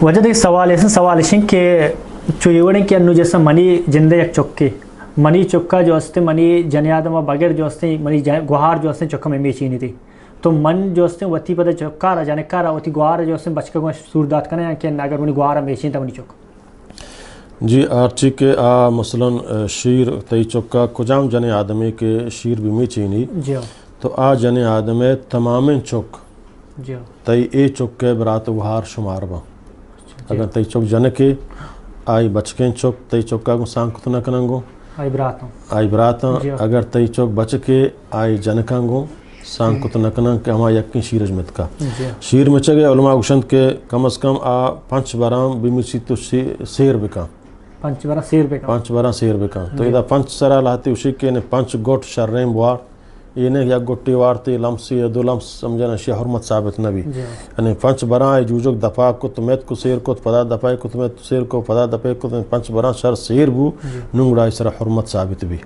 وجہ دیکھ سوال شن کہ چویوڑیں کہ انو جیسا منی جندے یک چکے منی چکا جو ہستے منی جنی آدم و بغیر جو ہستے منی گوہار جو ہستے چکا میں میچینی تھی تو من جو ہستے وتی پتہ چکارا جانے کارا وتی گوہار جو ہستے بچکا گوہ سوردات کنے کہ اگر منی گوہارا میچین تا منی چکا جی آرچی کے مثلا شیر تی چکا کجام جنے آدمی کے شیر بھی میچینی تو جنے آدمی تمامیں چک تی اے چک کے برات گوہار شمار با اگر تی چک جن کے آئی بچکیں چک تی چکا کو سانکت نکننگو آئی براتاں اگر تی چک بچ کے آئی جنکانگو سانکت نکننگ کہ ہما یقین شیرج مت کا شیر میں چگے علماء گوشند کے کم از کم پانچ برام بیمیسی تو سیر بکا پانچ برام سیر بکا تو یہ پانچ سرا لاتی اسی کے پانچ گوٹ شررین بوار یہ یا گوٹی وارتی لمسی یا دو لمس سمجھنا شی حرمت ثابت نبی یعنی پانچ بران جوجوک دفاع کو تمیت کو سیر کو پدا دفاع کو تمیت سیر کو پدا دفاع کو پانچ بران شر سیر بو نونگڑا اس طرح حرمت ثابت بھی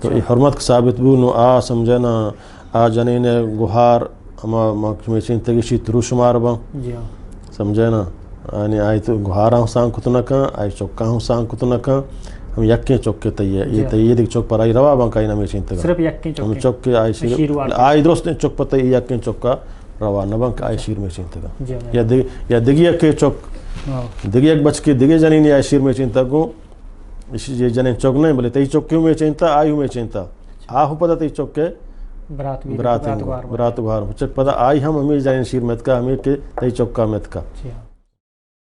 تو یہ حرمت ثابت بو نو سمجھنا جنین گوہار ہما محکمی چینتگی شی ترو شمار با سمجھنا یعنی آئی تو گوہاراں سان کتنکاں آئی چوکاں سان کتنکاں ہم یکیں چوک کے تیئے یہ تیئے دیکھ چوک پر آئی روا بانکائی نمی چینتگا صرف یکیں ہم چوک کے آئی شیر آئی درست نے چوک پر تیئے یکیں چوک کا روا نبانک آئی شیر میں چینتگا یا دگی یکیں چوک دگی یک بچ کے دگی جنین آئی شیر میں چینتگو یہ جنین چوک نہیں بلے تیئے چوک کیوں میں چینتا آئی ہوں میں چینتا آہو پتا تیئے چوک کے برات گوار چک پتا آئی ہم ہمیں جنین شیر مت کا ہمیں کہ تیئے چوک کا مت کا